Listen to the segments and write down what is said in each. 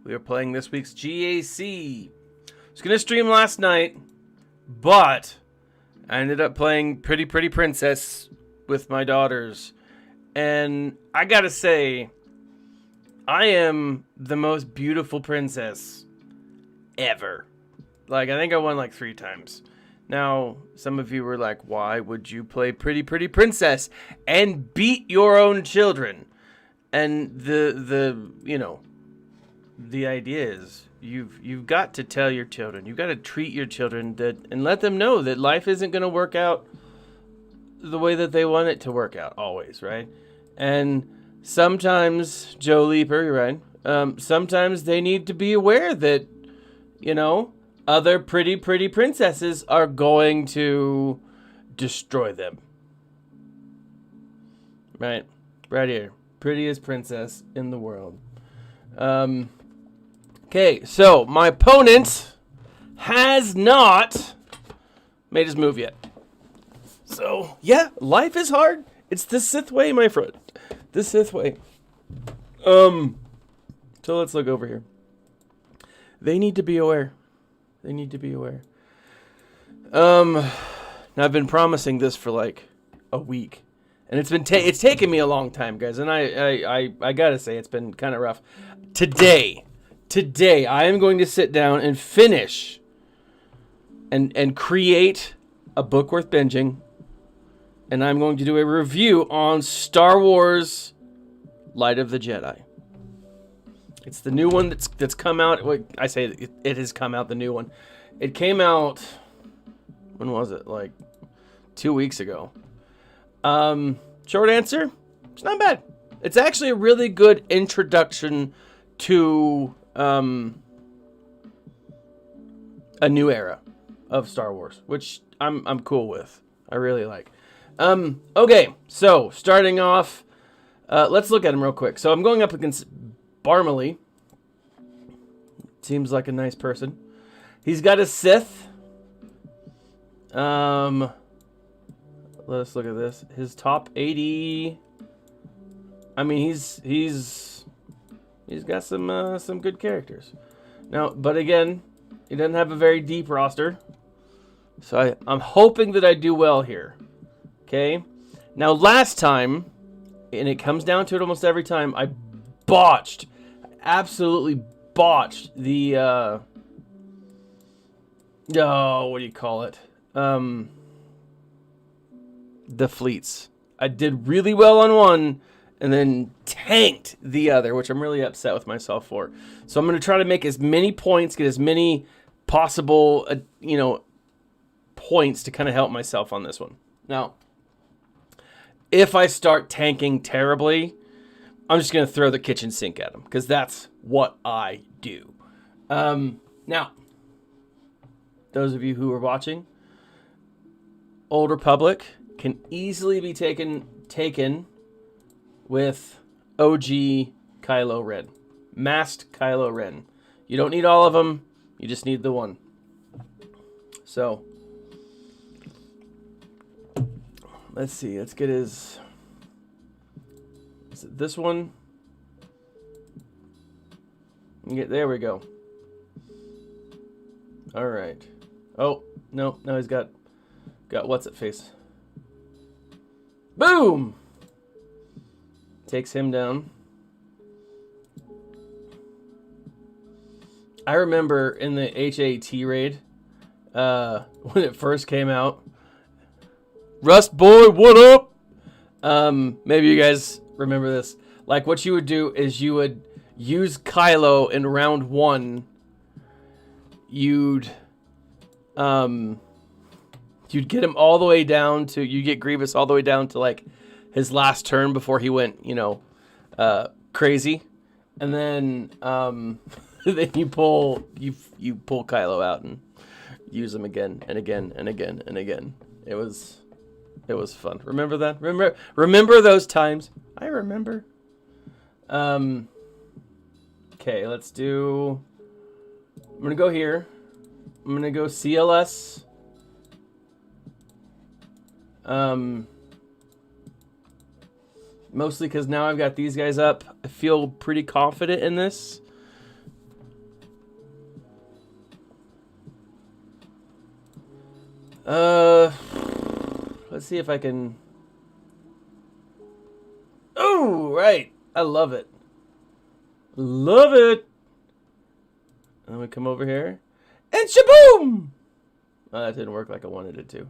We are playing this week's GAC. I was going to stream last night, but I ended up playing Pretty Pretty Princess with my daughters. And I gotta say, I am the most beautiful princess ever. Like, I think I won like 3 times. Now, some of you were like, why would you play Pretty Pretty Princess and beat your own children? And the idea is you've got to tell your children, you've got to treat your children and let them know that life isn't going to work out the way that they want it to work out always, right? And sometimes, Joe Leaper, you're right, sometimes they need to be aware that, other pretty, pretty princesses are going to destroy them. Right? Right here. Prettiest princess in the world. Okay, so my opponent has not made his move yet. So, yeah, life is hard. It's the Sith way, my friend. The Sith way. So let's look over here. They need to be aware. They need to be aware. Now I've been promising this for like a week. And it's taken me a long time, guys. And I gotta say, it's been kind of rough. Today, I am going to sit down and finish and create a book worth binging. And I'm going to do a review on Star Wars Light of the Jedi. It's the new one that's come out. I say it has come out, the new one. It came out, when was it? Like 2 weeks ago. Short answer, it's not bad. It's actually a really good introduction to a new era of Star Wars, which I'm cool with. I really like. Okay, so starting off, let's look at him real quick. So I'm going up against Barmely. Seems like a nice person. He's got a Sith. Let us look at this. His top 80. I mean, he's got some good characters. Now, but again, he doesn't have a very deep roster. So I'm hoping that I do well here. Okay. Now, last time, and it comes down to it almost every time, I absolutely botched the what do you call it? The fleets. I did really well on one and then tanked the other, which I'm really upset with myself for. So I'm going to try to make as many points, get as many possible, points to kind of help myself on this one. Now, if I start tanking terribly, I'm just going to throw the kitchen sink at him because that's what I do. Now, those of you who are watching, Old Republic can easily be taken with OG Kylo Ren. Masked Kylo Ren. You don't need all of them. You just need the one. So, let's see. Let's get his... Is it this one? There we go. All right. Oh, no, he's got what's it face. Boom! Takes him down. I remember in the HAT raid, when it first came out, Rust Boy, what up? Maybe you guys remember this. Like, what you would do is you would use Kylo in round 1. You'd get him all the way down to, you get Grievous all the way down to like his last turn before he went, crazy. And then, then you pull Kylo out and use him again and again and again and again. It was fun. Remember that? Remember those times? I remember. Okay, let's do, I'm going to go here. I'm going to go CLS. Mostly because now I've got these guys up. I feel pretty confident in this. Let's see if I can. Oh, right. I love it. Love it. And then we come over here. And shaboom! Oh, that didn't work like I wanted it to.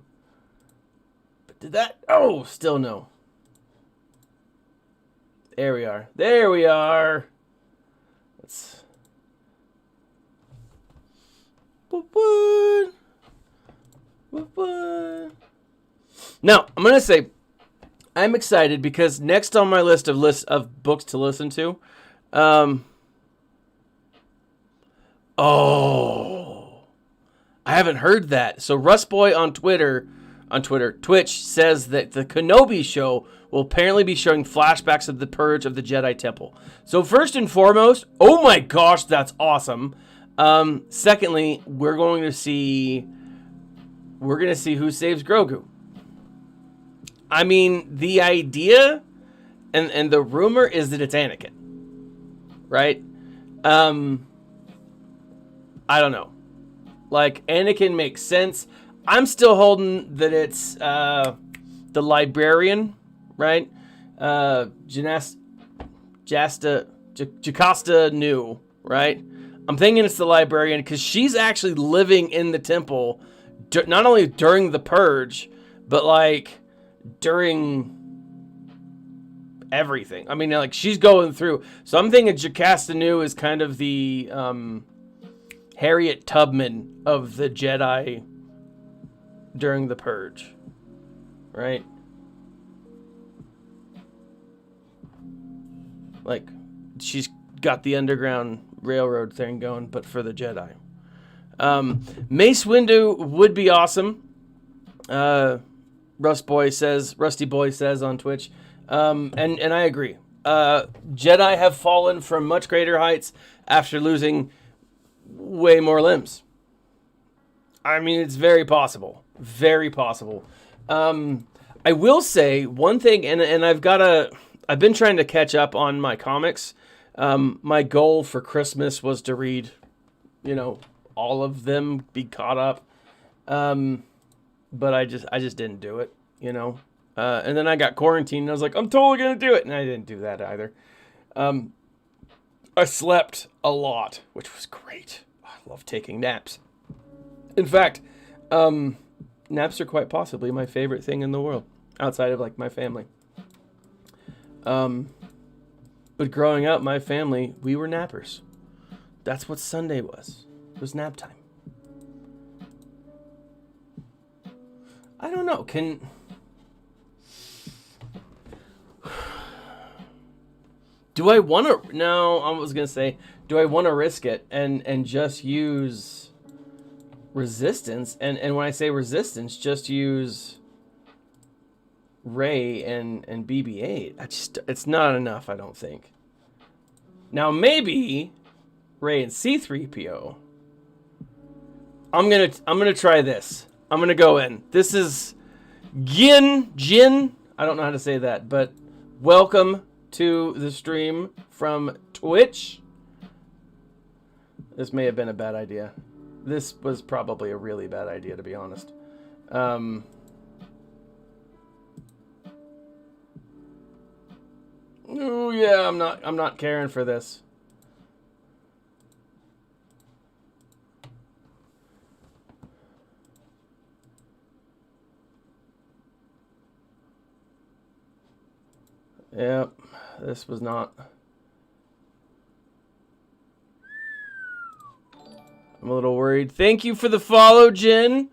But did that? Oh, still no. There we are. There we are. Let's. Now, I'm going to say I'm excited because next on my list of books to listen to, I haven't heard that. So Rustboy on Twitch says that the Kenobi show will apparently be showing flashbacks of the purge of the Jedi Temple. So first and foremost, oh my gosh, that's awesome. Secondly, we're going to see who saves Grogu. I mean, the idea and the rumor is that it's Anakin, right? I don't know. Like, Anakin makes sense. I'm still holding that it's the librarian, right? Jocasta Nu, right? I'm thinking it's the librarian because she's actually living in the temple, not only during the purge, but like during everything. I mean, like, she's going through. So I'm thinking Jocasta Nu is kind of the Harriet Tubman of the Jedi during the purge, right? Like, she's got the Underground Railroad thing going, but for the Jedi. Mace Windu would be awesome. Rusty Boy says on Twitch, and I agree. Jedi have fallen from much greater heights after losing way more limbs. I mean, it's very possible. Very possible. I will say one thing, and I've been trying to catch up on my comics. My goal for Christmas was to read, all of them, be caught up. But I just didn't do it, and then I got quarantined and I was like, I'm totally going to do it. And I didn't do that either. I slept a lot, which was great. I love taking naps. In fact, naps are quite possibly my favorite thing in the world, outside of like my family. But growing up, my family, we were nappers. That's what Sunday was. It was nap time. I don't know. Do I want to? No, I was gonna say, do I want to risk it and just use resistance? And when I say resistance, just use Rey and BB-8. It's not enough, I don't think. Now maybe Rey and C-3PO. I'm gonna try this. I'm gonna go in. This is Jin. I don't know how to say that, but welcome to the stream from Twitch. This may have been a bad idea. This was probably a really bad idea, to be honest. Oh yeah, I'm not caring for this. Yep, this was not. I'm a little worried. Thank you for the follow, Jen.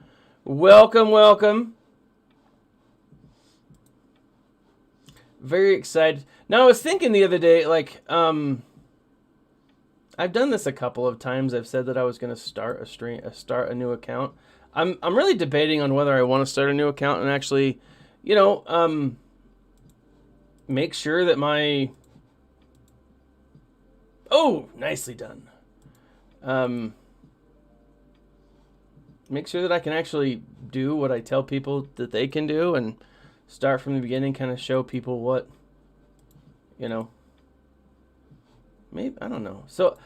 Welcome. Very excited. Now, I was thinking the other day, like, I've done this a couple of times. I've said that I was going to start a new account. I'm really debating on whether I want to start a new account and actually, make sure that my... Oh, nicely done. Make sure that I can actually do what I tell people that they can do and start from the beginning, kind of show people what, maybe, I don't know. So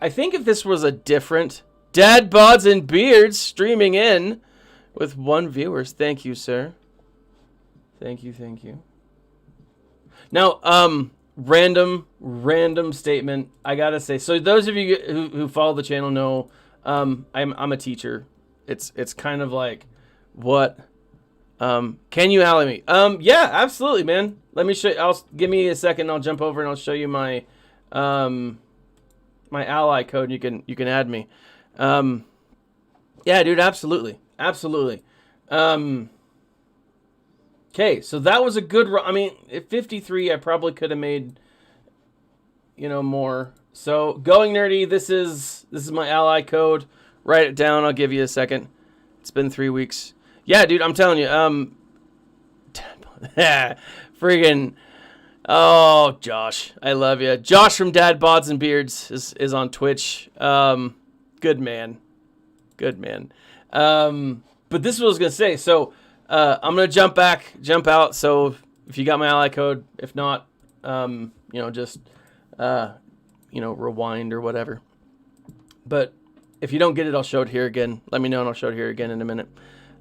I think if this was a different Dad Bods and Beards streaming in, with 1 viewer. Thank you, sir. Thank you. Now, random statement. I gotta say. So those of you who follow the channel know, I'm a teacher. It's kind of like, what? Can you ally me? Yeah, absolutely, man. Let me show you. Give me a second. I'll jump over and I'll show you my, my ally code. You can add me. Yeah, dude, absolutely. Okay, so that was a good run. I mean, at 53, I probably could have made, more. So, Going Nerdy, this is my ally code. Write it down. I'll give you a second. It's been 3 weeks. Yeah, dude, I'm telling you. Friggin'. Oh, Josh, I love you. Josh from Dad Bods and Beards is on Twitch. Good man. But this is what I was gonna say. So I'm gonna jump out. So if you got my ally code, if not, just rewind or whatever. But if you don't get it, I'll show it here again. Let me know and I'll show it here again in a minute.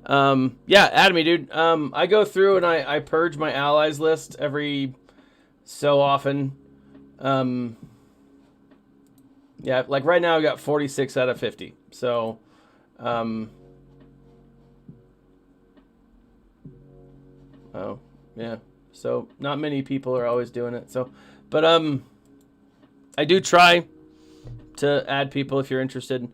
Yeah, add me, dude. I go through and I purge my allies list every so often. Yeah, like right now I got 46 out of 50. So, oh, yeah. So not many people are always doing it. So, but, I do try to add people if you're interested.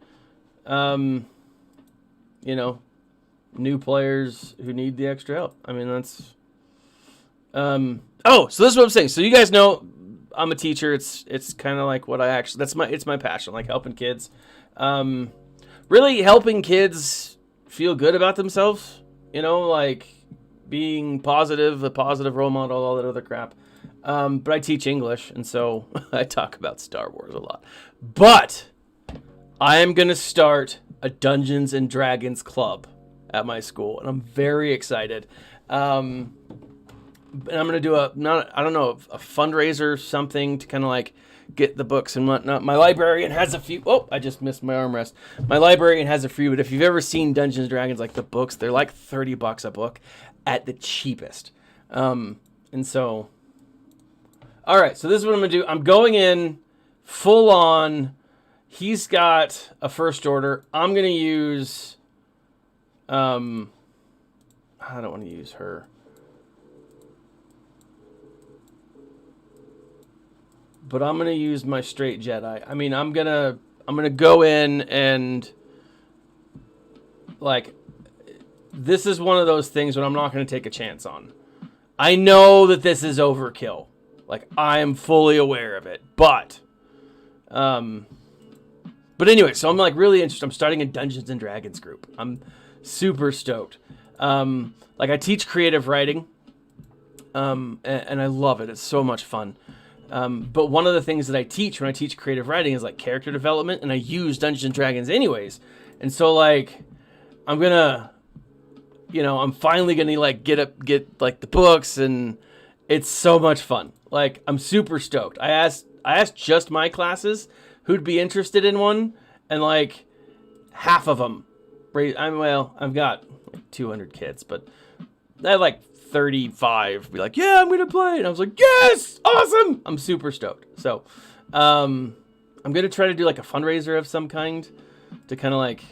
New players who need the extra help. I mean, that's, oh, so this is what I'm saying. So you guys know I'm a teacher. It's kind of like what I actually, it's my passion, like helping kids. Really helping kids feel good about themselves, like being positive, a positive role model, all that other crap. But I teach English, and so I talk about Star Wars a lot. But I am going to start a Dungeons and Dragons club at my school, and I'm very excited. And I'm going to do a fundraiser or something to kind of like get the books and whatnot. My librarian has a few. Oh, I just missed my armrest. My librarian has a few, but if you've ever seen Dungeons and Dragons, like the books, they're like $30 a book at the cheapest. And so, all right, so this is what I'm going to do. I'm going in full on. He's got a first order. I'm going to use, I don't want to use her. But I'm gonna use my straight Jedi. I mean, I'm gonna go in and like, this is one of those things that I'm not gonna take a chance on. I know that this is overkill. Like, I am fully aware of it. But anyway, so I'm like really interested. I'm starting a Dungeons and Dragons group. I'm super stoked. Like I teach creative writing, and I love it. It's so much fun. But one of the things that I teach when I teach creative writing is like character development, and I use Dungeons and Dragons anyways. And so like, I'm finally gonna like get like the books, and it's so much fun. Like, I'm super stoked. I asked just my classes who'd be interested in one, and like half of them, I've got like 200 kids, but I had like 35 be like, yeah, I'm gonna play, and I was like, yes, awesome. I'm super stoked. So I'm gonna try to do like a fundraiser of some kind to kind of like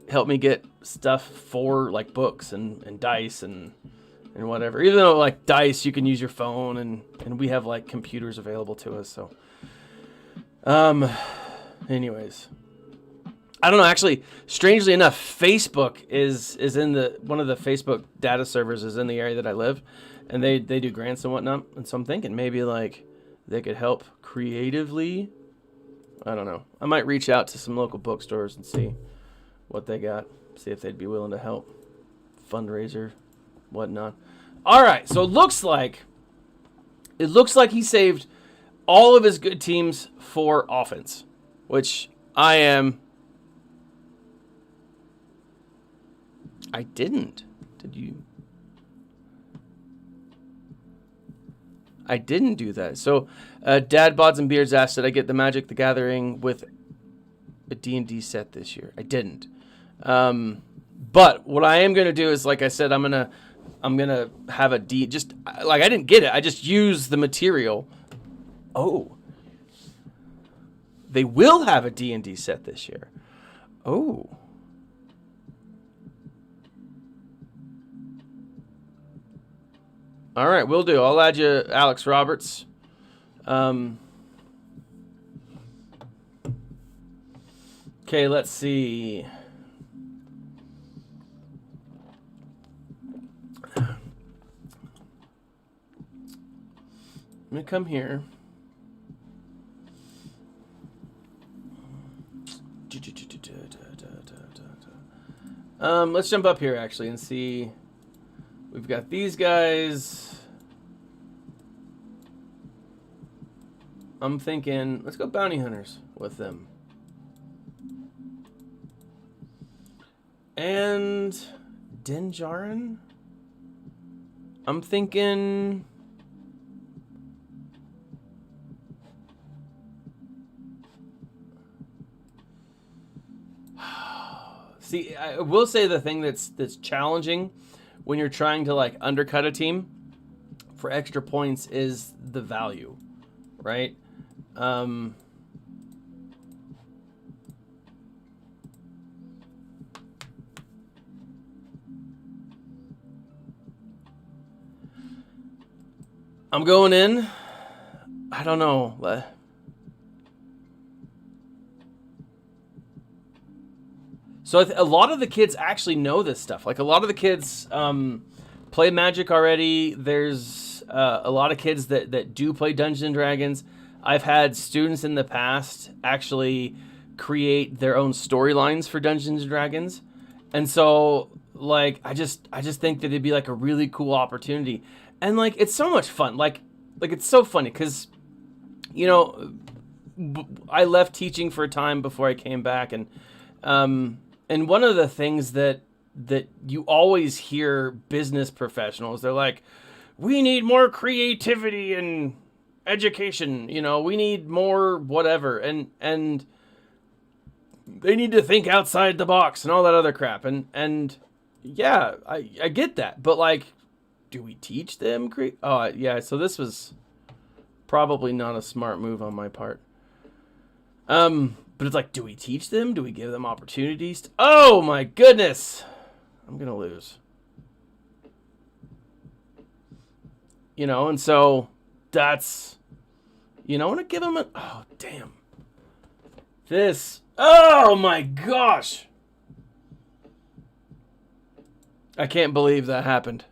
help me get stuff for like books and dice and whatever. Even though like dice you can use your phone, and we have like computers available to us. So anyways, I don't know, actually, strangely enough, Facebook is in one of the Facebook data servers is in the area that I live, and they do grants and whatnot. And so I'm thinking maybe like they could help creatively. I don't know. I might reach out to some local bookstores and see what they got, see if they'd be willing to help. Fundraiser, whatnot. All right, so it looks like he saved all of his good teams for offense, which I didn't. Did you? I didn't do that. So, Dad Bods and Beards asked, did I get the Magic the Gathering with a D&D set this year? I didn't. But what I am gonna do is, like I said, I'm gonna have a D. Just like I didn't get it, I just used the material. Oh, they will have a D&D set this year. Oh. All right, will do. I'll add you, Alex Roberts. Okay, let's see. I'm gonna come here. Let's jump up here actually and see. We've got these guys. I'm thinking, let's go bounty hunters with them. And Dinjarin? I'm thinking... See, I will say the thing that's challenging when you're trying to like undercut a team for extra points is the value, right? I'm going in. I don't know. So a lot of the kids actually know this stuff. Like a lot of the kids play Magic already. There's a lot of kids that do play Dungeons and Dragons. I've had students in the past actually create their own storylines for Dungeons and Dragons. And so like I just think that it'd be like a really cool opportunity. And like it's so much fun. Like it's so funny cuz you know I left teaching for a time before I came back, and one of the things that you always hear business professionals, they're like, we need more creativity and education, you know, we need more whatever, and they need to think outside the box and all that other crap. And yeah, I get that, but like, do we teach them oh yeah, so this was probably not a smart move on my part. But it's like, do we teach them? Do we give them opportunities? Oh my goodness! I'm gonna lose. You know, and so that's, you know, I want to give them a, oh damn. This, oh my gosh! I can't believe that happened.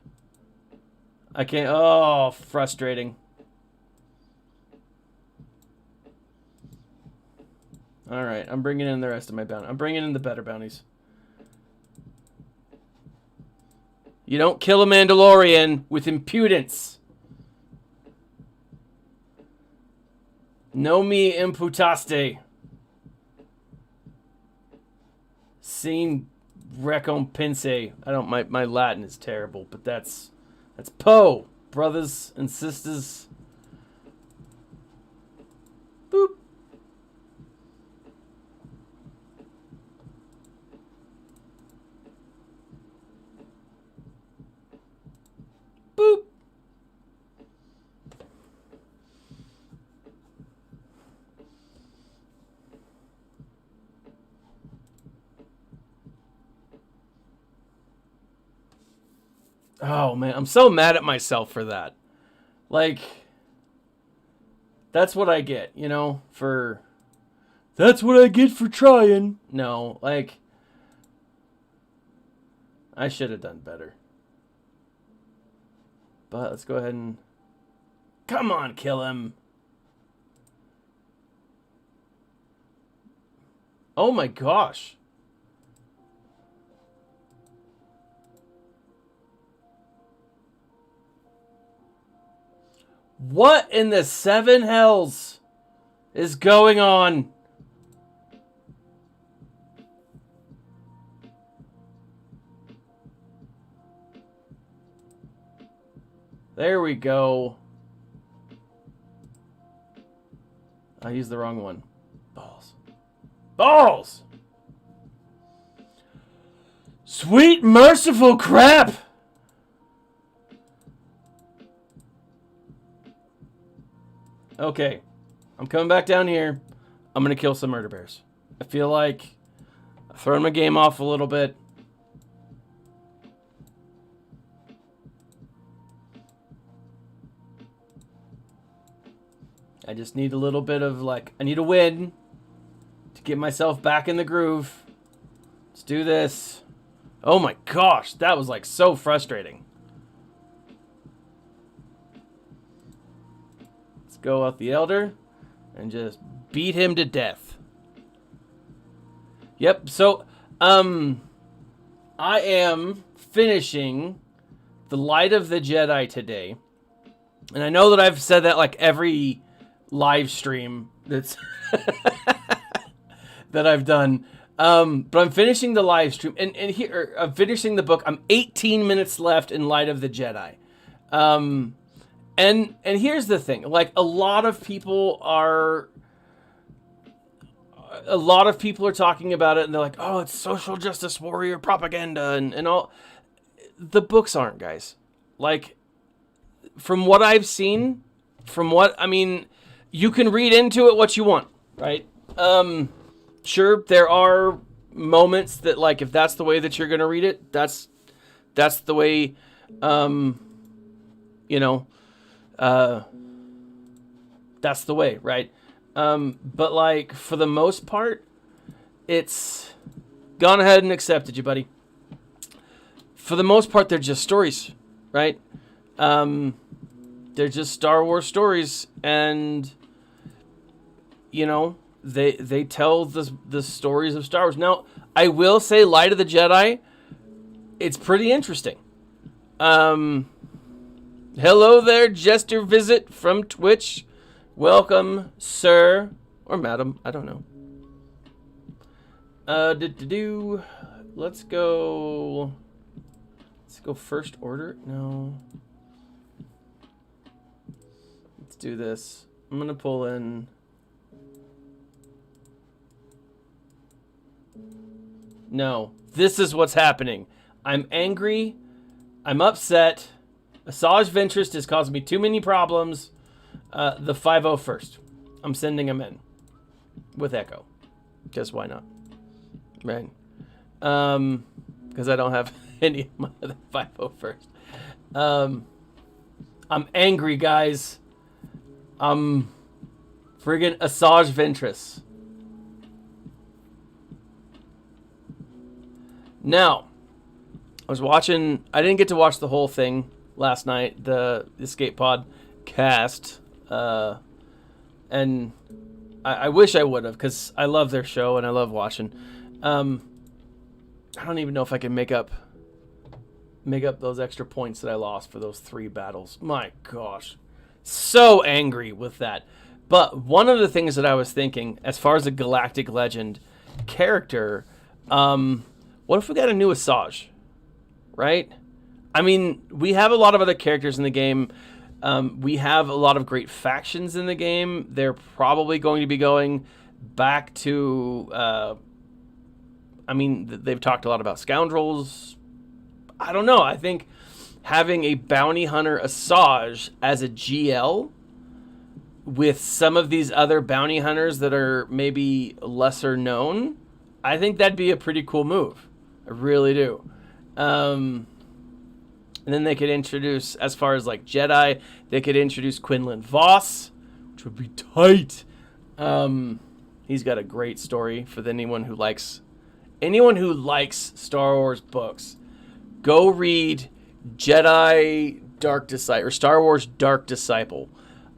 I can't, oh, frustrating. All right, I'm bringing in the rest of my bounty. I'm bringing in the better bounties. You don't kill a Mandalorian with impudence. No me imputaste. Sin recompense. I don't, my Latin is terrible, but that's Poe, brothers and sisters. Boop. Boop. Oh man, I'm so mad at myself for that. Like, that's what I get, you know, for... That's what I get for trying. No, like, I should have done better. But let's go ahead and... Come on, kill him. Oh my gosh. What in the seven hells is going on? There we go. I used the wrong one. Balls. Balls! Sweet merciful crap! Okay. I'm coming back down here. I'm going to kill some murder bears. I feel like I've thrown my game off a little bit. I just need a little bit of, like, I need a win to get myself back in the groove. Let's do this. Oh my gosh, that was, like, so frustrating. Let's go out the Elder and just beat him to death. Yep, so, I am finishing the Light of the Jedi today. And I know that I've said that, like, every live stream that's that I've done, but I'm finishing the live stream, and here I'm finishing the book. I'm 18 minutes left in Light of the Jedi, and here's the thing: like a lot of people are talking about it, and they're like, "Oh, it's social justice warrior propaganda," and all. The books aren't, guys. Like, from what I've seen, you can read into it what you want, right? Sure, there are moments that, like, if that's the way that you're going to read it, that's the way, that's the way, right? But, like, for the most part, it's gone ahead and accepted you, buddy. For the most part, they're just stories, right? They're just Star Wars stories, and they tell the stories of Star Wars. Now, I will say, Light of the Jedi, it's pretty interesting. Hello there, Jester Visit from Twitch. Welcome, sir or madam. I don't know. Let's go First Order. No. Let's do this. I'm gonna pull in. No, this is what's happening. I'm angry. I'm upset. Asajj Ventress has caused me too many problems. The 501st. I'm sending him in with Echo. Because why not? Right. Because I don't have any of my other 501st. I'm angry, guys. I'm friggin' Asajj Ventress. Now, I was watching. I didn't get to watch the whole thing last night, the Escape Pod cast, and I wish I would have, because I love their show and I love watching. I don't even know if I can make up those extra points that I lost for those 3 battles. My gosh, so angry with that. But one of the things that I was thinking, as far as a Galactic Legend character, what if we got a new Asajj, right? I mean, we have a lot of other characters in the game. We have a lot of great factions in the game. They're probably going to be going back to... they've talked a lot about scoundrels. I don't know. I think having a bounty hunter Asajj as a GL with some of these other bounty hunters that are maybe lesser known, I think that'd be a pretty cool move. I really do. And then they could introduce, as far as like Jedi, they could introduce Quinlan Voss, which would be tight. He's got a great story for anyone who likes Star Wars books. Go read Jedi Dark Disciple or Star Wars Dark Disciple.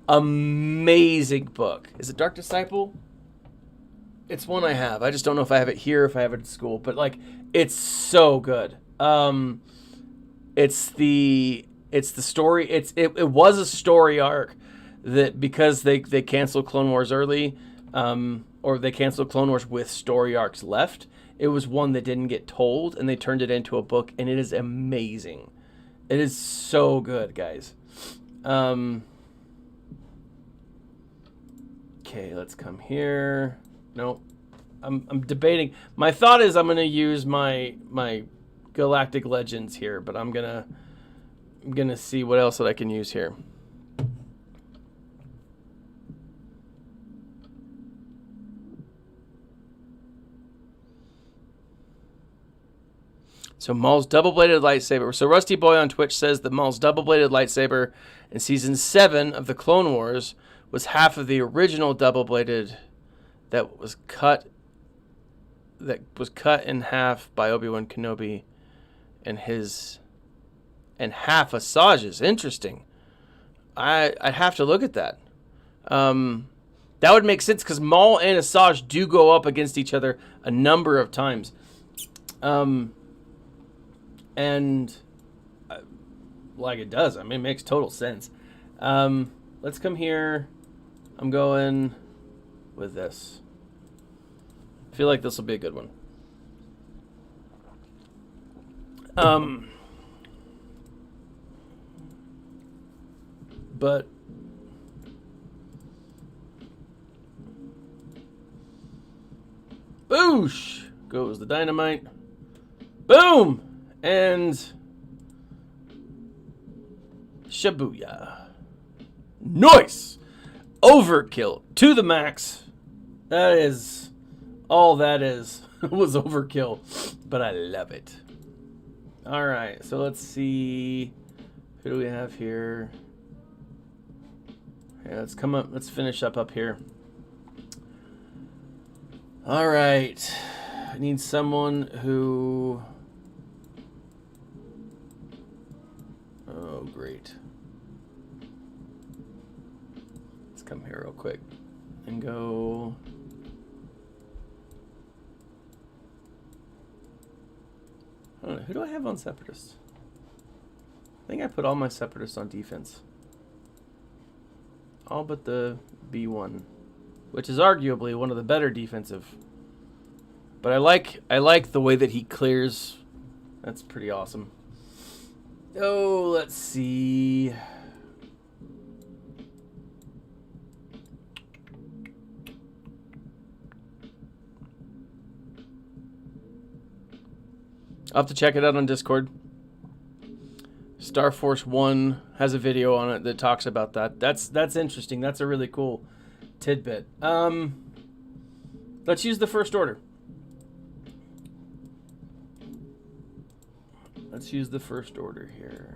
Amazing book. Is it Dark Disciple? It's one I have. I just don't know if I have it here, if I have it at school. But like, it's so good. It's the story. It was a story arc that, because they canceled Clone Wars early, or they canceled Clone Wars with story arcs left. It was one that didn't get told, and they turned it into a book, and it is amazing. It is so good, guys. Okay, let's come here. Nope. I'm debating. My thought is I'm going to use my Galactic Legends here, but I'm gonna see what else that I can use here. So Maul's double-bladed lightsaber. So Rusty Boy on Twitch says that Maul's double-bladed lightsaber in Season 7 of the Clone Wars was half of the original double-bladed that was cut in half by Obi-Wan Kenobi and half Asajj's. Interesting. I'd have to look at that. That would make sense because Maul and Asajj do go up against each other a number of times. And like it does. I mean, it makes total sense. Let's come here. I'm going with this. I feel like this will be a good one. But boosh goes the dynamite. Boom! And Shibuya. Nice! Overkill to the max. That is all that is. Was overkill. But I love it. Alright, so let's see. Who do we have here? Yeah, let's come up. Let's finish up here. Alright. I need someone who... Oh, great. Let's come here real quick and go... I don't know, who do I have on Separatists? I think I put all my Separatists on defense. All but the B1, which is arguably one of the better defensive. But I like the way that he clears. That's pretty awesome. Oh, let's see. I'll have to check it out on Discord. Star Force 1 has a video on it that talks about that. That's interesting. That's a really cool tidbit. Let's use the First Order. Let's use the First Order here.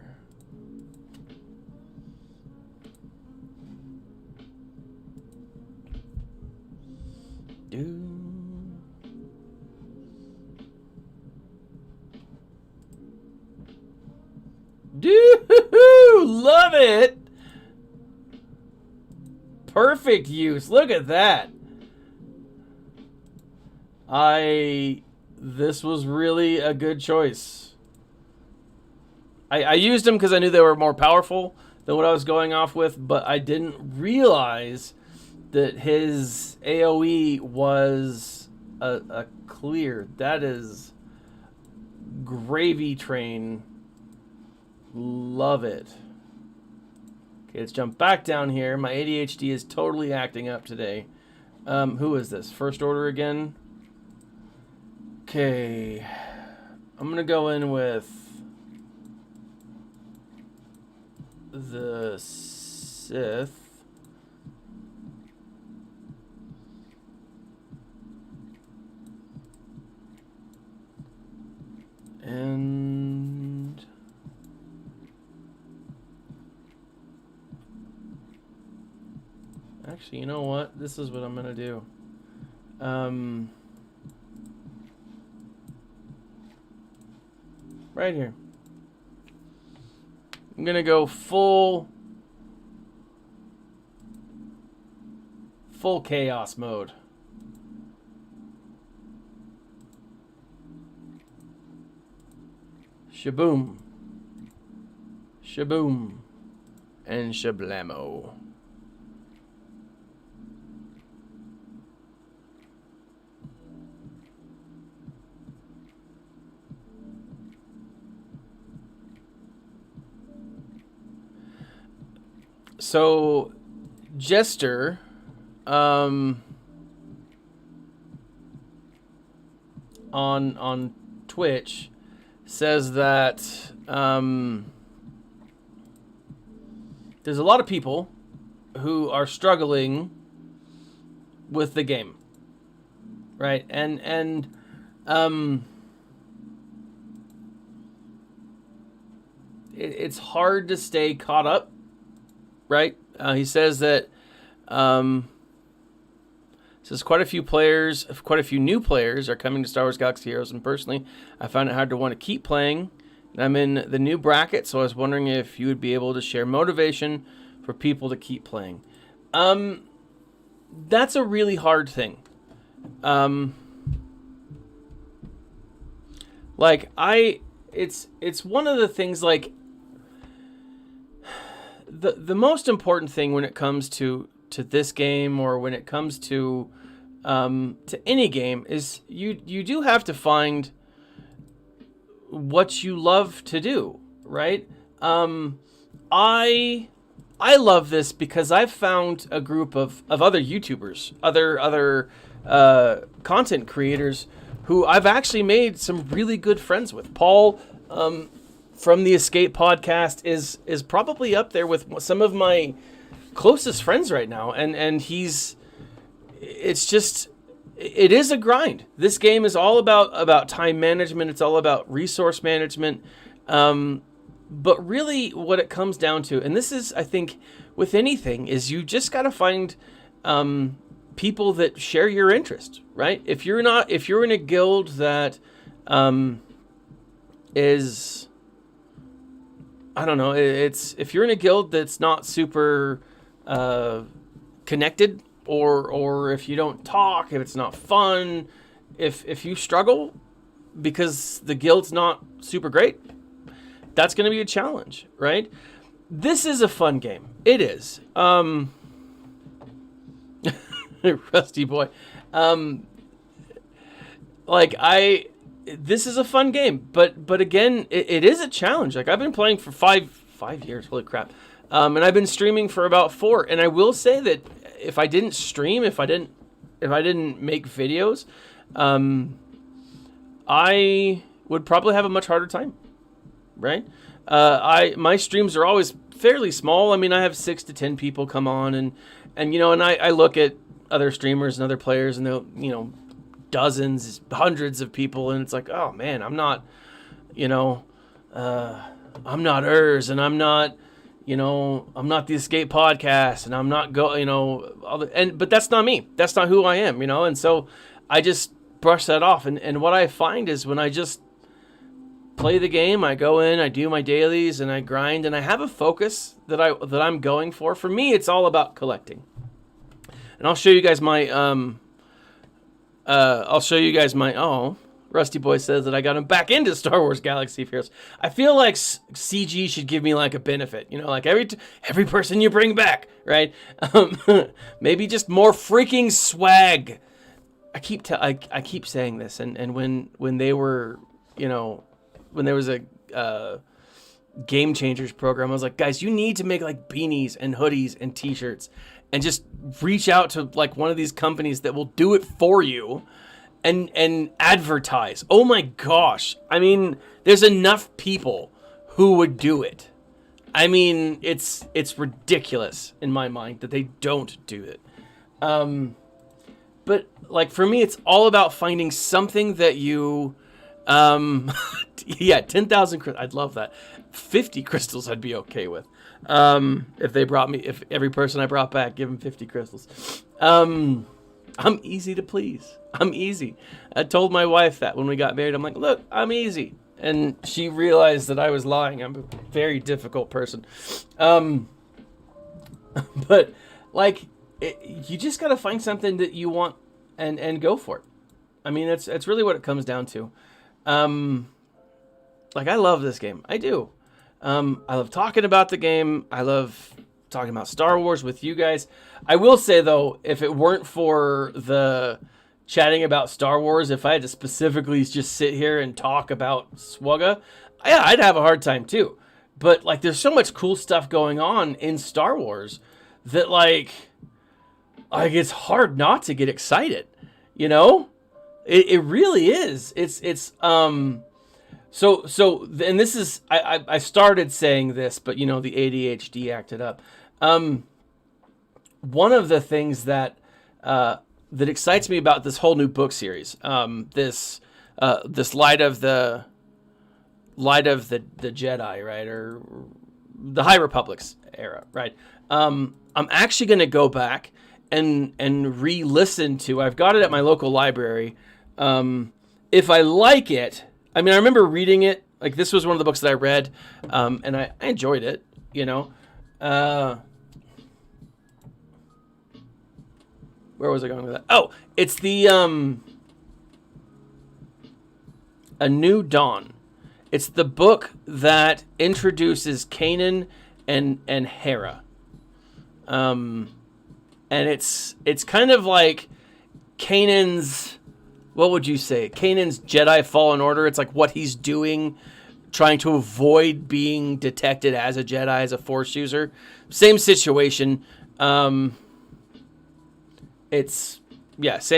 Love it. Perfect use. Look at that. This was really a good choice. I used them because I knew they were more powerful than what I was going off with, but I didn't realize that his AoE was a clear. That is gravy train. Love it. Okay, let's jump back down here. My ADHD is totally acting up today. Who is this? First Order again? Okay. I'm going to go in with the Sith. And actually, you know what? This is what I'm going to do. Right here. I'm going to go full chaos mode. Shaboom. Shaboom. And shablamo. So, Jester, on Twitch says that there's a lot of people who are struggling with the game, right? And it's hard to stay caught up, right? He says that quite a few new players are coming to Star Wars Galaxy Heroes, and personally, I found it hard to want to keep playing. I'm in the new bracket, so I was wondering if you would be able to share motivation for people to keep playing. That's a really hard thing. It's one of the things, like, the most important thing when it comes to this game, or when it comes to any game, is you do have to find what you love to do, right? I love this because I've found a group of other YouTubers, other content creators who I've actually made some really good friends with. Paul from the Escape podcast is probably up there with some of my closest friends right now, and it is a grind. This game is all about time management. It's all about resource management. But really what it comes down to, and this is, I think, with anything, is you just got to find people that share your interest, right? If you're in a guild that is, I don't know, if you're in a guild that's not super connected, or if you don't talk, if it's not fun, if you struggle because the guild's not super great, that's going to be a challenge, right? This is a fun game. It is. Rusty boy. This is a fun game, but again, it is a challenge. Like, I've been playing for five years. Holy crap. And I've been streaming for about 4. And I will say that if I didn't stream, if I didn't make videos, I would probably have a much harder time, right? My streams are always fairly small. I mean, I have 6 to 10 people come on, and I look at other streamers and other players, and they'll, dozens, hundreds of people, and it's like, oh man, I'm not Urs, and I'm not the Escape podcast, and I'm not but that's not me. That's not who I am, and so I just brush that off. And what I find is, when I just play the game, I go in, I do my dailies, and I grind, and I have a focus that I'm going for. For me, it's all about collecting. And I'll show you guys my oh, Rusty Boy says that I got him back into Star Wars Galaxy of Heroes. I feel like CG should give me like a benefit, like every person you bring back, right? Maybe just more freaking swag. I keep saying this, and when they were, when there was a Game Changers program, I was like, guys, you need to make like beanies and hoodies and t-shirts, and just reach out to like one of these companies that will do it for you. And advertise. Oh my gosh. I mean, there's enough people who would do it. I mean, it's ridiculous in my mind that they don't do it. But like, for me, it's all about finding something that you, yeah, 10,000 crystals. I'd love that. 50 crystals I'd be okay with. If every person I brought back, give them 50 crystals. I'm easy to please. I'm easy. I told my wife that when we got married. I'm like, look, I'm easy. And she realized that I was lying. I'm a very difficult person. But, like, you just got to find something that you want and go for it. I mean, it's really what it comes down to. Like, I love this game. I do. I love talking about the game. I love talking about Star Wars with you guys. I will say, though, if it weren't for the chatting about Star Wars, if I had to specifically just sit here and talk about SWGOH, yeah, I'd have a hard time too. But like, there's so much cool stuff going on in Star Wars that like it's hard not to get excited. It really is. It's And this is, I started saying this, but the ADHD acted up. One of the things that excites me about this whole new book series, this Light of the Jedi, right, or the High Republic's era, right? I'm actually going to go back and re-listen to. I've got it at my local library. If I like it, I mean, I remember reading it. Like, this was one of the books that I read, and I enjoyed it. Where was I going with that? Oh, it's the A New Dawn. It's the book that introduces Kanan and Hera. And it's kind of like Kanan's, what would you say? Kanan's Jedi Fallen Order. It's like what he's doing, trying to avoid being detected as a Jedi, as a Force user. Same situation. Same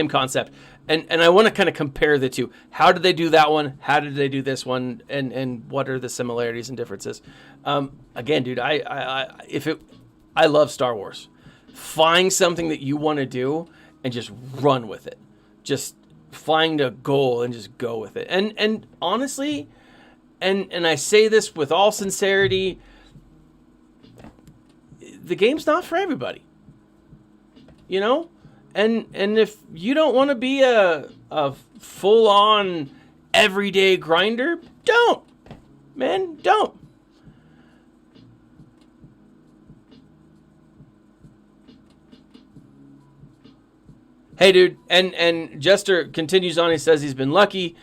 concept. And I want to kind of compare the two. How did they do that one? How did they do this one? And what are the similarities and differences? Again, dude, I love Star Wars. Find something that you want to do and just run with it. Just find a goal and just go with it. And honestly, and I say this with all sincerity, the game's not for everybody. And if you don't want to be a full-on everyday grinder, don't. Man, don't. Hey, dude, and Jester continues on. He says he's been lucky.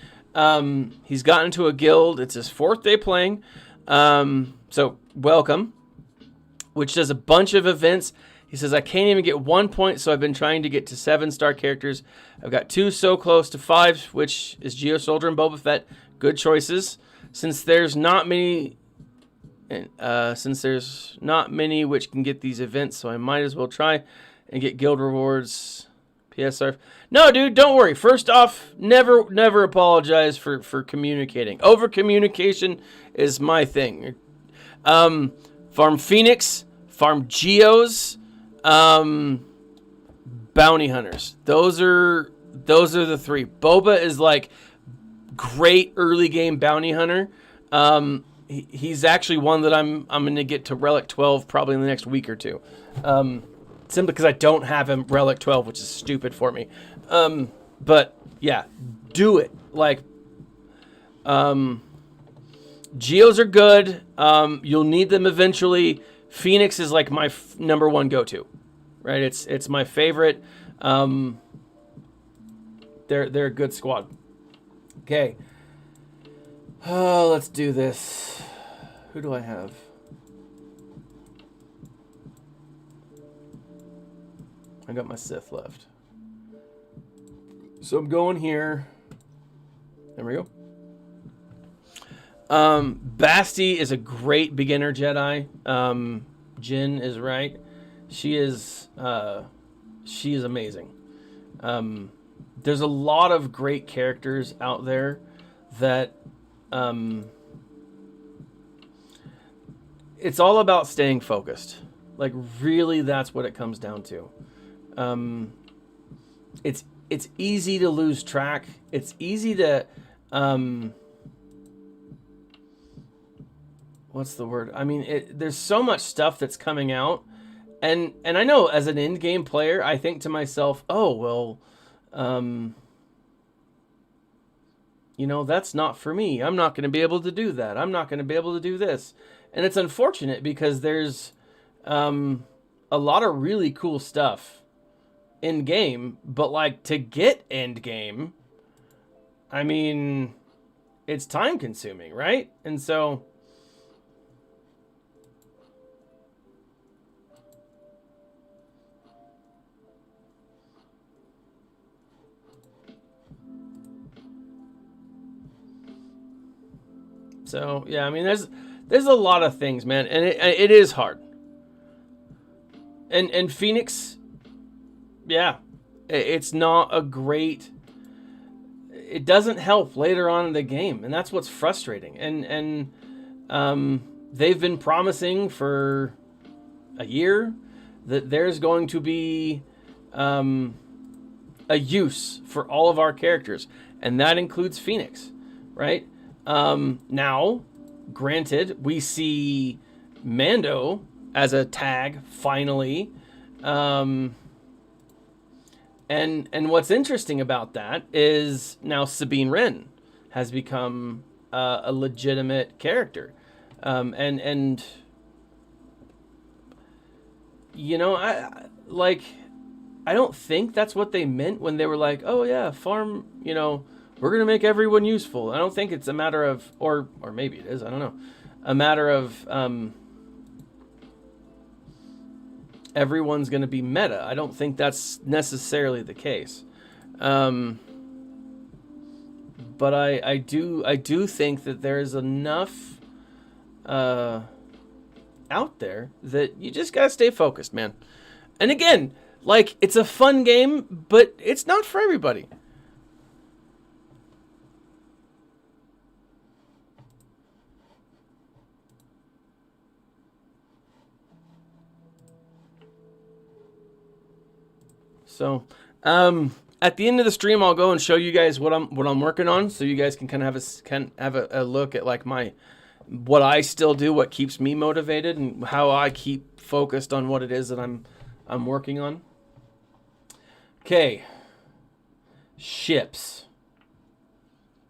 He's gotten into a guild. It's his 4th day playing. So welcome, which does a bunch of events. He says, I can't even get 1 point, so I've been trying to get to 7-star characters. I've got 2 so close to 5, which is Geo Soldier and Boba Fett. Good choices. Since there's not many which can get these events, so I might as well try and get guild rewards. PSR. No, dude, don't worry. First off, never apologize for communicating. Over communication is my thing. Farm Phoenix, farm Geos, bounty hunters. Those are the 3. Boba is like great early game bounty hunter. He's actually one that I'm going to get to Relic 12 probably in the next week or two. Simply because I don't have him Relic 12, which is stupid for me. But yeah, do it. Like, Geos are good. You'll need them eventually. Phoenix is like my number 1 go-to, right? It's my favorite. They're a good squad. Okay. Oh, let's do this. Who do I have? I got my Sith left. So I'm going here. There we go. Basti is a great beginner Jedi. Jin is right. She is amazing. There's a lot of great characters out there that it's all about staying focused. Like, really, that's what it comes down to. It's easy to lose track. It's easy to what's the word? I mean, there's so much stuff that's coming out, and I know as an end game player, I think to myself, oh well, that's not for me. I'm not going to be able to do that. I'm not going to be able to do this, and it's unfortunate because there's a lot of really cool stuff in game, but like to get end game, I mean, it's time consuming, right? And so yeah, I mean, there's a lot of things, man, and it is hard. And Phoenix, yeah, it's not a great. it doesn't help later on in the game, and that's what's frustrating. And they've been promising for a year that there's going to be a use for all of our characters, and that includes Phoenix, right? Now, granted, we see Mando as a tag finally, and what's interesting about that is now Sabine Wren has become a legitimate character, and you know, I don't think that's what they meant when they were like, oh yeah, farm, you know, we're going to make everyone useful. I don't think it's a matter of, or maybe it is, I don't know, a matter of everyone's going to be meta. I don't think that's necessarily the case. But I do think that there's enough out there that you just got to stay focused, man. And again, like, it's a fun game, but it's not for everybody. So, at the end of the stream, I'll go and show you guys what I'm working on, so you guys can kind of have a look at like what I still do, what keeps me motivated, and how I keep focused on what it is that I'm working on. Okay, ships,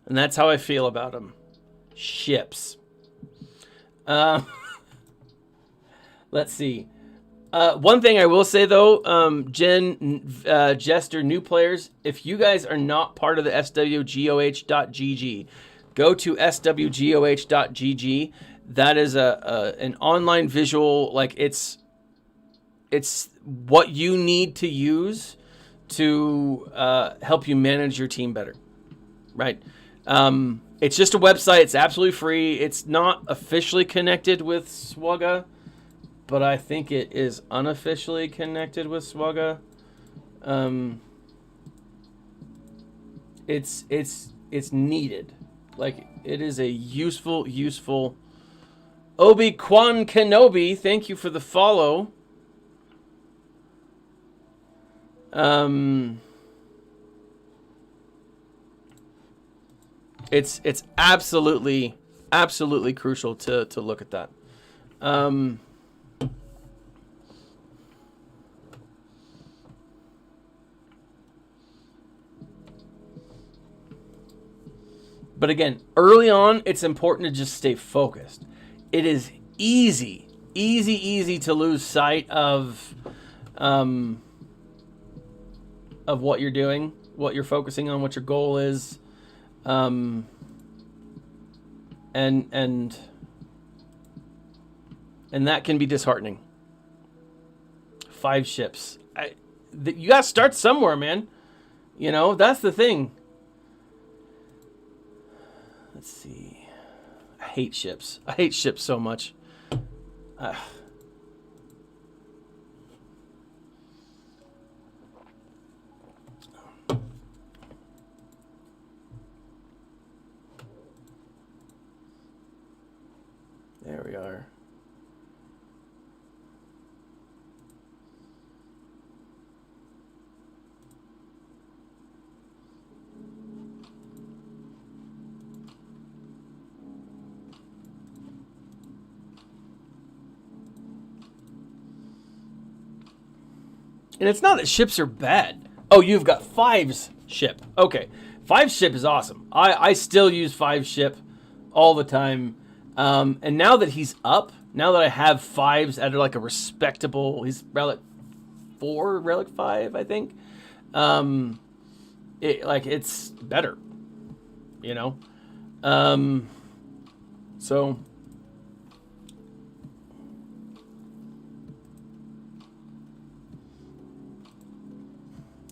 and that's how I feel about them. Ships. Let's see. One thing I will say though, Jen, Jester, new players, if you guys are not part of the SWGOH.GG, go to SWGOH.GG. That is an online visual, like it's what you need to use to help you manage your team better, right? It's just a website. It's absolutely free. It's not officially connected with SWGOH, but I think it is unofficially connected with SWGOH. It's needed. Like, it is a useful. Obi-Kwan Kenobi, thank you for the follow. It's absolutely crucial to look at that. But again, early on, it's important to just stay focused. It is easy to lose sight of what you're doing, what you're focusing on, what your goal is, and that can be disheartening. 5 ships. You gotta start somewhere, man. You know, that's the thing. Let's see. I hate ships. I hate ships so much. There we are. And it's not that ships are bad. Oh, you've got 5's ship. Okay. 5 ship is awesome. I still use 5 ship all the time. And now that he's up, now that I have 5's at like a respectable, he's relic 4, relic 5, I think. It's better, you know? So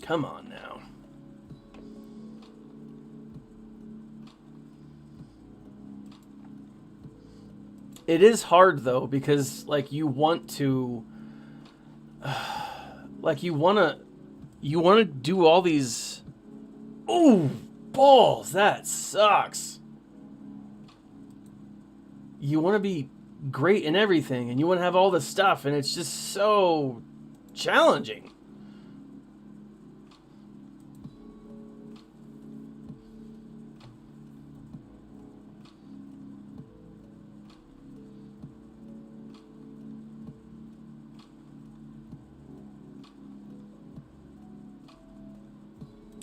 come on now. It is hard though, because like you want to do all these. Ooh, balls, that sucks. You want to be great in everything, and you want to have all this stuff, and it's just so challenging.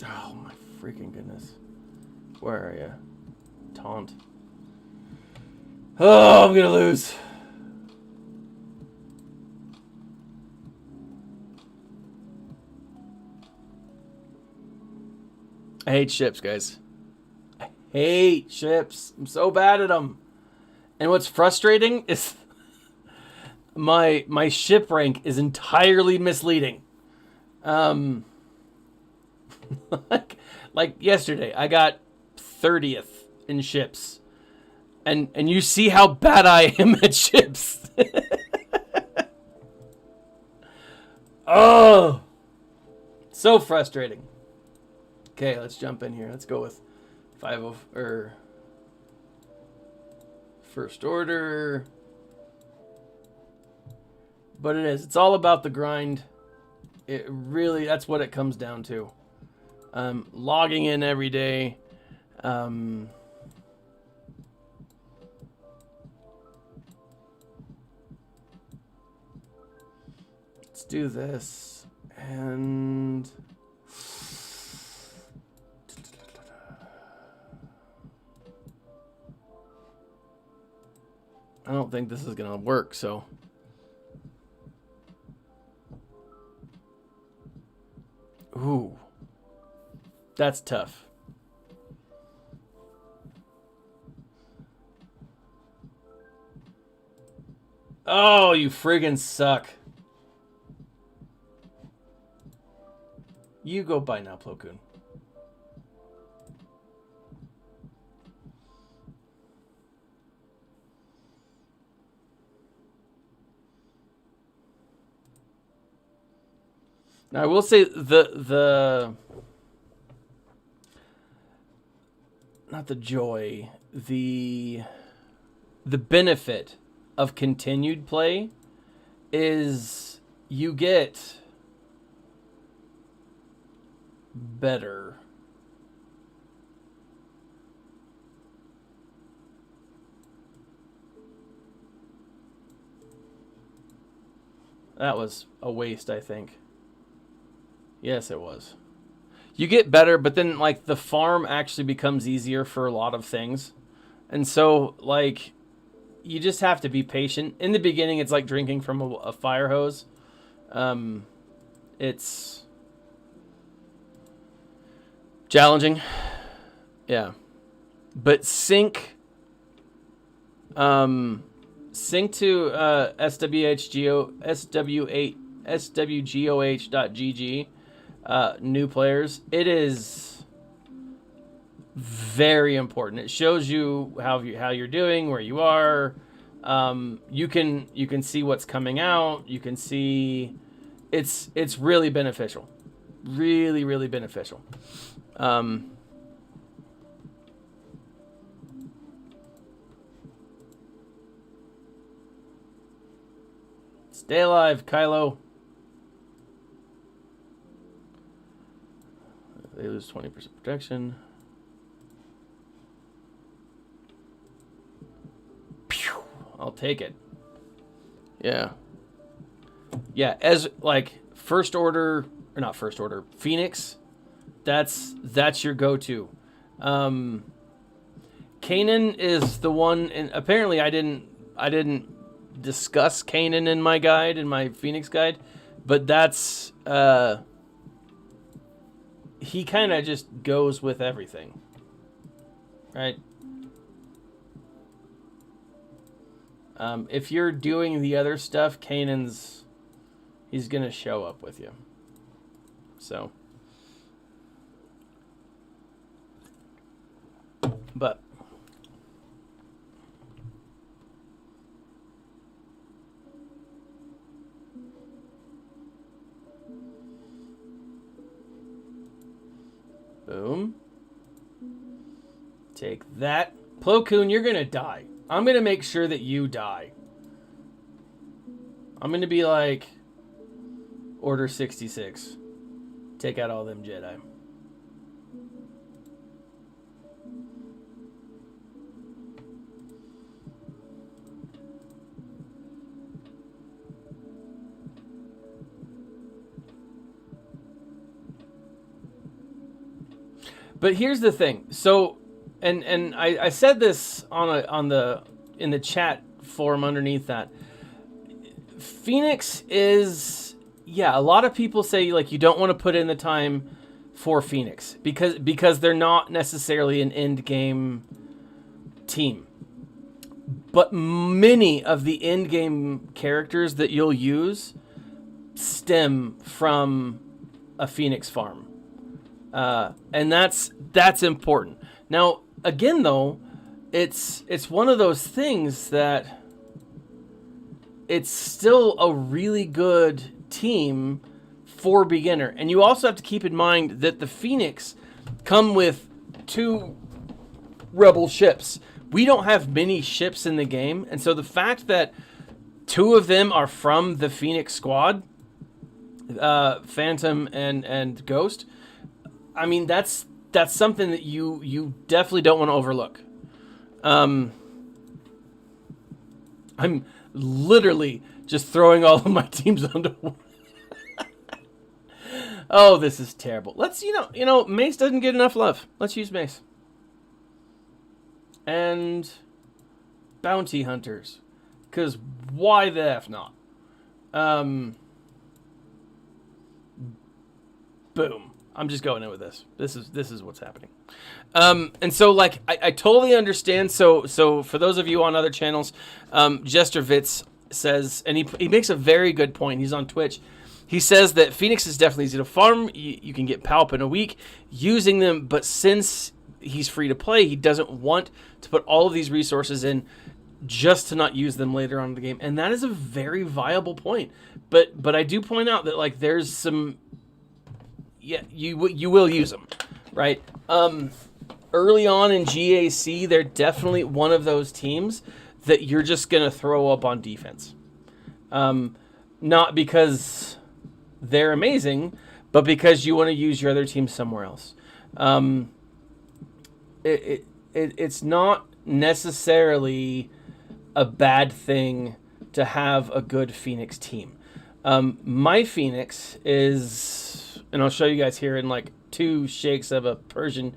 Oh my freaking goodness. Where are you? Taunt. Oh, I'm gonna lose. I hate ships, guys. I hate ships. I'm so bad at them. And what's frustrating is my ship rank is entirely misleading. Like yesterday, I got 30th in ships. And you see how bad I am at ships. Oh, so frustrating. Okay, let's jump in here. Let's go with 5 or first order. But it is. It's all about the grind. It really, that's what it comes down to. Logging in every day. Let's do this. And I don't think this is going to work, so. Ooh. That's tough. Oh, you friggin' suck. You go by now, Plo Koon. Now, I will say not the joy, the benefit of continued play is you get better. That was a waste, I think. Yes, it was. You get better, but then like the farm actually becomes easier for a lot of things. And so like you just have to be patient. In the beginning, it's like drinking from a fire hose. It's challenging. Yeah. But sync to SWGOH.gg. New players, it is very important. It shows you how you're doing, where you are. You can see what's coming out. You can see it's really beneficial, really beneficial. Stay alive, Kylo. They lose 20% protection. Pew! I'll take it. Yeah. Yeah, as like first order, or not first order, Phoenix, that's your go-to. Kanan is the one, and apparently I didn't discuss Kanan in my guide, in my Phoenix guide, but that's he kind of just goes with everything, right? If you're doing the other stuff, he's gonna show up with you. So, but boom. Take that. Plo Koon, you're going to die. I'm going to make sure that you die. I'm going to be like Order 66. Take out all them Jedi. But here's the thing. So, and I said this in the chat forum underneath that. Phoenix is, yeah, a lot of people say like you don't want to put in the time for Phoenix because they're not necessarily an end game team. But many of the end game characters that you'll use stem from a Phoenix farm. And that's important. Now, again, though, it's one of those things that it's still a really good team for beginner. And you also have to keep in mind that the Phoenix come with 2 Rebel ships. We don't have many ships in the game, and so the fact that 2 of them are from the Phoenix squad, Phantom and Ghost, I mean, that's something that you definitely don't want to overlook. I'm literally just throwing all of my teams onto. Oh, this is terrible. Let's Mace doesn't get enough love. Let's use Mace. And bounty hunters, because why the F not? Boom. I'm just going in with this. This is what's happening. And so, like, I totally understand. So for those of you on other channels, Jester Vitz says, and he makes a very good point. He's on Twitch. He says that Phoenix is definitely easy to farm. You can get Palp in a week using them, but since he's free to play, he doesn't want to put all of these resources in just to not use them later on in the game. And that is a very viable point. But I do point out that, like, there's some... Yeah, you will use them, right? Early on in GAC, they're definitely one of those teams that you're just going to throw up on defense. Not because they're amazing, but because you want to use your other team somewhere else. It's not necessarily a bad thing to have a good Phoenix team. My Phoenix is, and I'll show you guys here in like 2 shakes of a Persian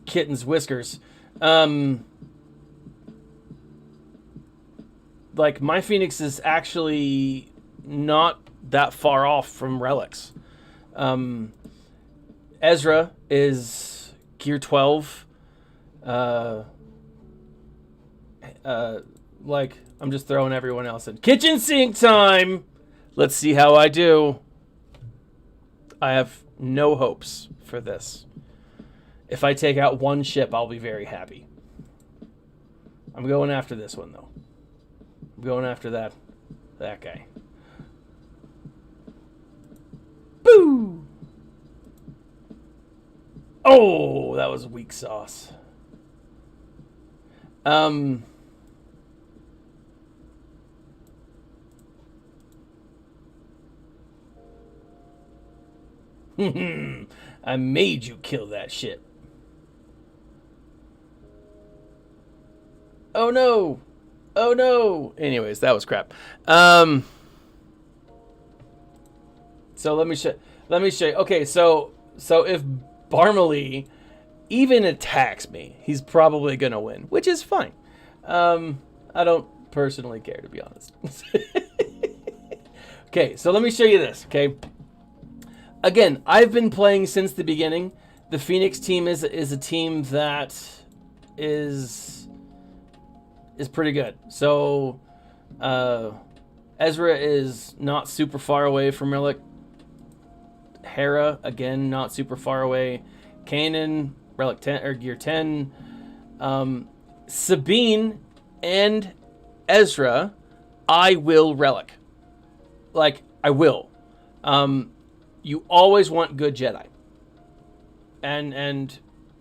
kitten's whiskers. Like, my Phoenix is actually not that far off from relics. Ezra is gear 12. Like, I'm just throwing everyone else in. Kitchen sink time! Let's see how I do. I have no hopes for this. If I take out 1 ship, I'll be very happy. I'm going after this one, though. I'm going after that guy. Boo! Oh, that was weak sauce. I made you kill that ship. Oh no! Oh no! Anyways, that was crap. So let me show you. Okay, so if Barmalee even attacks me, he's probably gonna win, which is fine. I don't personally care, to be honest. Okay, so let me show you this. Okay. Again, I've been playing since the beginning. The Phoenix team is a team that is pretty good. So Ezra is not super far away from Relic. Hera, again, not super far away. Kanan, Relic 10 or Gear 10. Sabine and Ezra, I will Relic. Like, I will. You always want good Jedi. And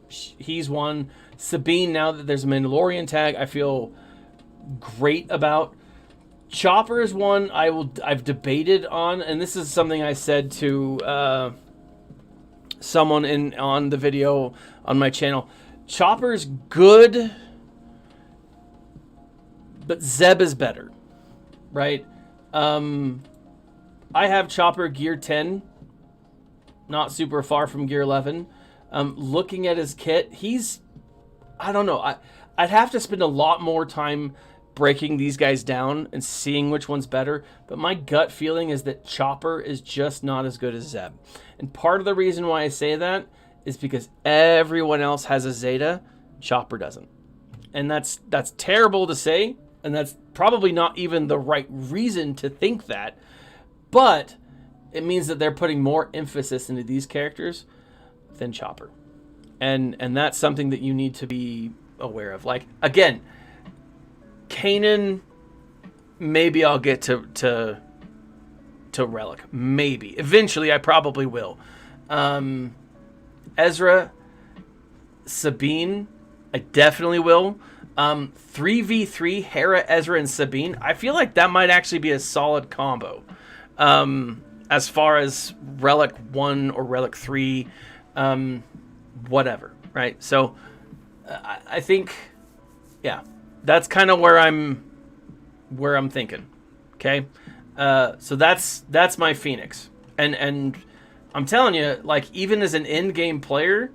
he's one. Sabine, now that there's a Mandalorian tag, I feel great about. Chopper is one I've debated on, and this is something I said to someone on the video on my channel. Chopper's good, but Zeb is better, right? I have Chopper gear 10, not super far from gear 11. Looking at his kit, I don't know. I'd have to spend a lot more time breaking these guys down and seeing which one's better. But my gut feeling is that Chopper is just not as good as Zeb. And part of the reason why I say that is because everyone else has a Zeta, Chopper doesn't. And that's terrible to say, and that's probably not even the right reason to think that. But it means that they're putting more emphasis into these characters than Chopper. And that's something that you need to be aware of. Like, again, Kanan, maybe I'll get to Relic. Maybe. Eventually, I probably will. Ezra, Sabine, I definitely will. 3v3, Hera, Ezra, and Sabine. I feel like that might actually be a solid combo. As far as Relic 1 or Relic 3, whatever, right? So I think, yeah, that's kind of where I'm thinking. Okay. So that's my Phoenix. And I'm telling you, like, even as an end game player,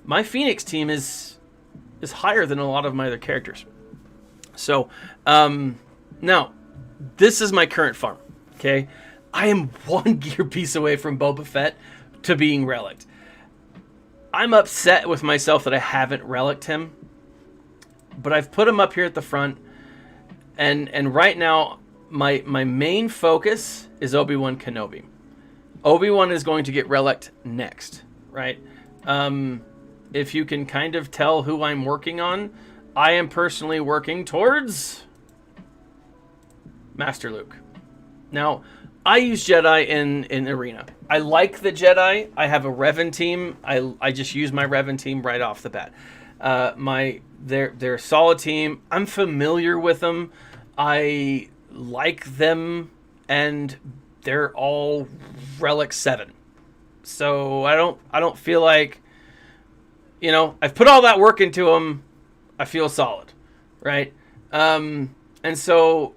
my Phoenix team is higher than a lot of my other characters. So, now this is my current farm. Okay. I am one gear piece away from Boba Fett to being relicked. I'm upset with myself that I haven't relicked him, but I've put him up here at the front, and right now my main focus is Obi-Wan Kenobi. Obi-Wan is going to get relicked next, right? If you can kind of tell who I'm working on, I am personally working towards Master Luke. Now, I use Jedi in Arena. I like the Jedi. I have a Revan team. I just use my Revan team right off the bat. They're a solid team. I'm familiar with them. I like them, and they're all Relic 7. So I don't feel like, I've put all that work into them. I feel solid, right? And so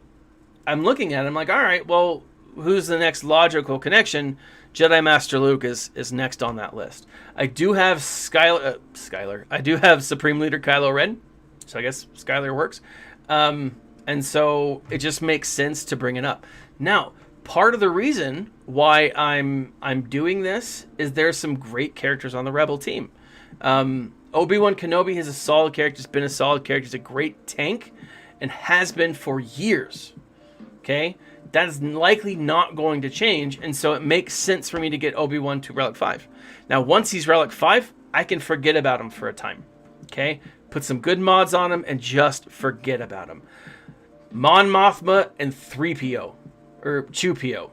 I'm looking at it, I'm like, all right, well, who's the next logical connection? Jedi Master Luke is next on that list. I do have Skylar. I do have Supreme Leader Kylo Ren, so I guess Skylar works. And so it just makes sense to bring it up. Now, part of the reason why I'm doing this is there's some great characters on the Rebel team. Obi-Wan Kenobi is a solid character. He's been a solid character. He's a great tank and has been for years. Okay? That is likely not going to change, and so it makes sense for me to get Obi-Wan to Relic 5. Now, once he's Relic 5, I can forget about him for a time. Okay? Put some good mods on him and just forget about him. Mon Mothma and 3PO, or Chewpio.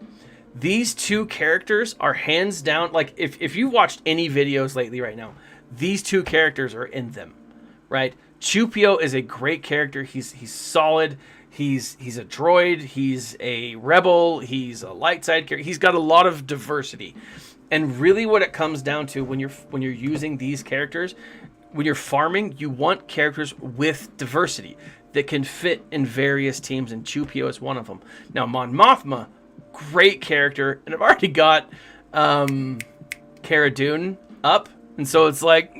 These two characters are hands down, like, if you watched any videos lately right now, these two characters are in them, right? Chewpio is a great character. He's solid. He's a droid. He's a rebel. He's a light side character. He's got a lot of diversity. And really what it comes down to when you're using these characters, when you're farming, you want characters with diversity that can fit in various teams, and Chewpio is one of them. Now, Mon Mothma, great character, and I've already got Cara Dune up, and so it's like,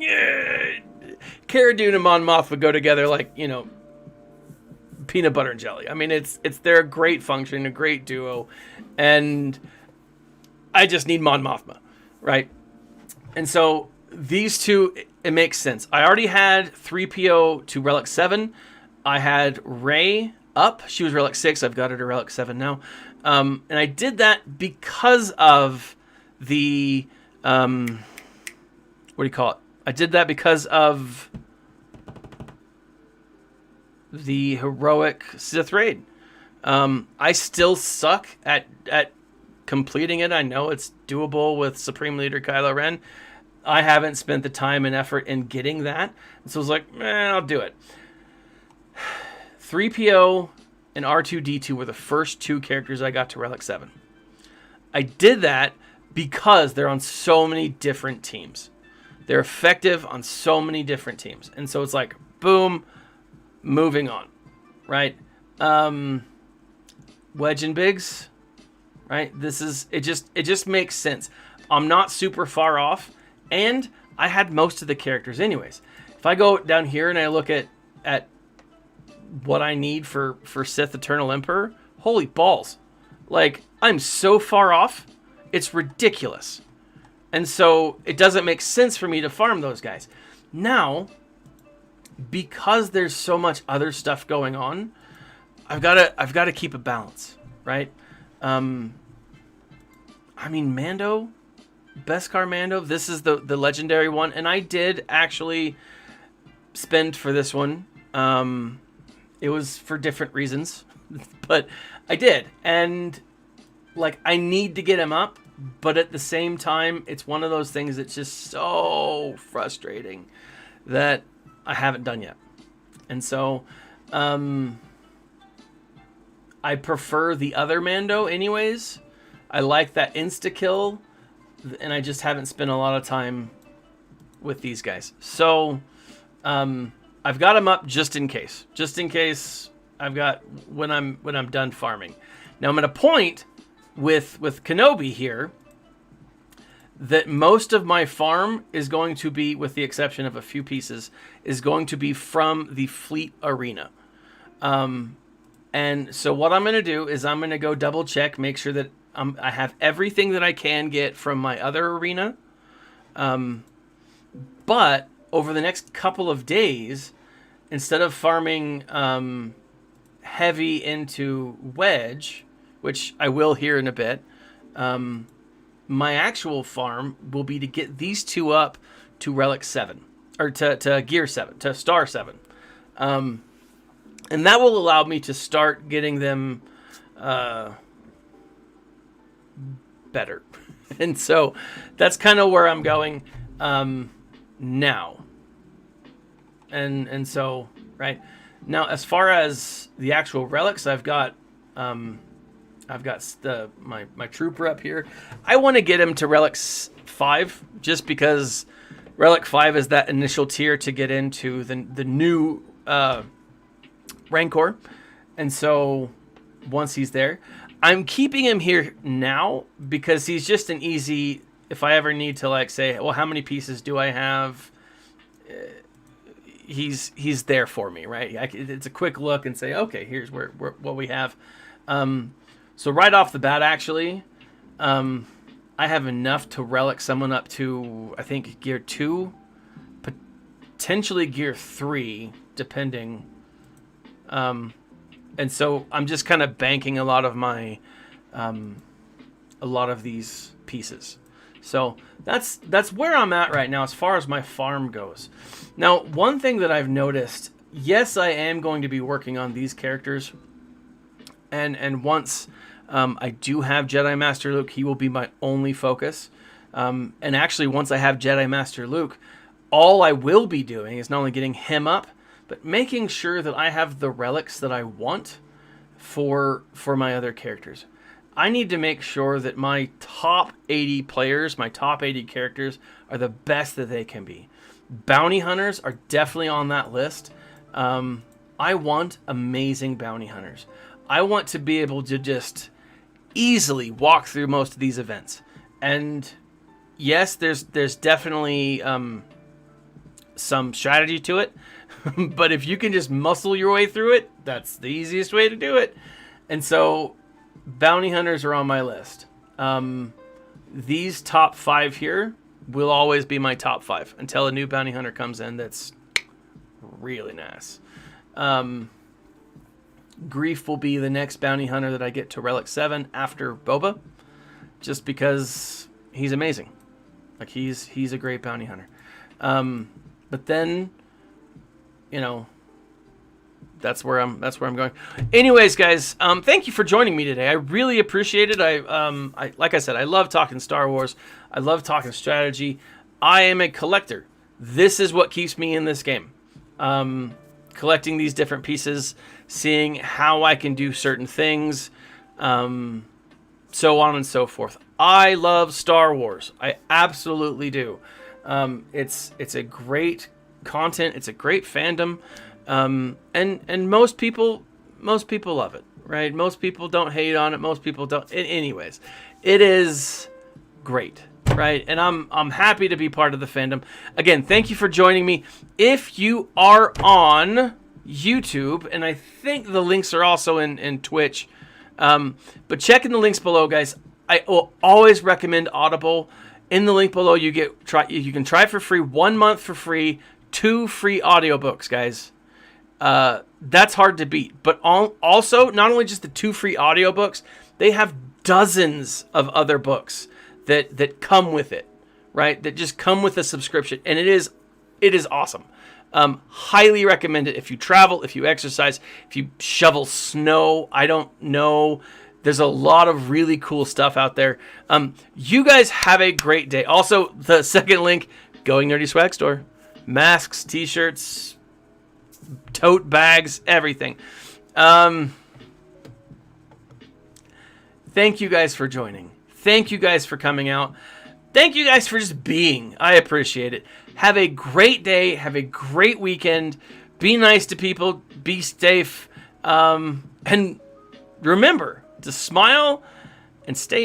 Cara Dune and Mon Mothma go together like, peanut butter and jelly. I mean, they're a great function, a great duo, and I just need Mon Mothma, right? And so these two, it makes sense. I already had 3PO to Relic 7. I had Rey up. She was Relic 6. I've got her to Relic 7 now. And I did that because of the, what do you call it? I did that because of the heroic Sith raid. I still suck at completing it. I know it's doable with Supreme Leader Kylo Ren. I haven't spent the time and effort in getting that. And so I was like, I'll do it. 3PO and R2-D2 were the first 2 characters I got to Relic 7. I did that because they're on so many different teams. They're effective on so many different teams. And so it's like, boom, moving on, right? Wedge and Biggs, right? It just makes sense. I'm not super far off, and I had most of the characters anyways. If I go down here and I look at what I need for Sith Eternal Emperor, holy balls. Like, I'm so far off, it's ridiculous. And so it doesn't make sense for me to farm those guys. Now, because there's so much other stuff going on, I've got to keep a balance, right? I mean, Mando, Beskar Mando, this is the legendary one, and I did actually spend for this one. It was for different reasons, but I did. And like, I need to get him up, but at the same time, it's one of those things that's just so frustrating that I haven't done yet. And so, I prefer the other Mando anyways. I like that insta-kill, and I just haven't spent a lot of time with these guys. So, I've got them up just in case. Just in case I've got when I'm done farming. Now I'm at a point with Kenobi here that most of my farm is going to be, with the exception of a few pieces, is going to be from the fleet arena. And so what I'm going to do is I'm going to go double check, make sure that I have everything that I can get from my other arena. But over the next couple of days, instead of farming heavy into Wedge, which I will here in a bit, my actual farm will be to get these 2 up to Relic 7, or to Gear 7, to Star 7. And that will allow me to start getting them better. And so that's kind of where I'm going now. And so, right now, as far as the actual relics, I've got my trooper up here. I want to get him to Relic 5 just because Relic 5 is that initial tier to get into the new Rancor. And so once he's there, I'm keeping him here now because he's just an easy, if I ever need to like say, well, how many pieces do I have? He's there for me, right? It's a quick look and say, okay, here's what we have. So right off the bat, actually, I have enough to relic someone up to, I think, Gear 2, potentially Gear 3, depending. And so I'm just kind of banking a lot of my, a lot of these pieces. So that's where I'm at right now as far as my farm goes. Now, one thing that I've noticed, yes, I am going to be working on these characters. And once I do have Jedi Master Luke, he will be my only focus. And actually, once I have Jedi Master Luke, all I will be doing is not only getting him up, but making sure that I have the relics that I want for my other characters. I need to make sure that my top 80 players, my top 80 characters, are the best that they can be. Bounty hunters are definitely on that list. I want amazing bounty hunters. I want to be able to just easily walk through most of these events. And yes, there's definitely some strategy to it. But if you can just muscle your way through it, that's the easiest way to do it. And so bounty hunters are on my list. These top 5 here will always be my top 5 until a new bounty hunter comes in that's really nice. Grief will be the next bounty hunter that I get to Relic 7 after Boba, just because he's amazing. Like he's a great bounty hunter. But then, you know, that's where I'm going. Anyways, guys, thank you for joining me today. I really appreciate it. I like I said, I love talking Star Wars. I love talking strategy. I am a collector. This is what keeps me in this game. Collecting these different pieces, seeing how I can do certain things, so on and so forth. I love Star Wars. I absolutely do. It's a great content. It's a great fandom, and most people love it, right? Most people don't hate on it. Most people don't. Anyways, it is great, right? And I'm happy to be part of the fandom. Again, thank you for joining me. If you are on YouTube, and I think the links are also in Twitch, but check in the links below, guys. I will always recommend Audible. In the link below, you can try for free, 1 month for free, 2 free audiobooks, guys. That's hard to beat. But also, not only just the 2 free audiobooks, they have dozens of other books that come with it, right? That just come with a subscription, and it is awesome. Highly recommend it if you travel, if you exercise, if you shovel snow. I don't know. There's a lot of really cool stuff out there. You guys have a great day. Also, the second link, Going Nerdy Swag Store. Masks, t-shirts, tote bags, everything. Thank you guys for joining. Thank you guys for coming out. Thank you guys for just being. I appreciate it. Have a great day. Have a great weekend. Be nice to people. Be safe. And remember to smile and stay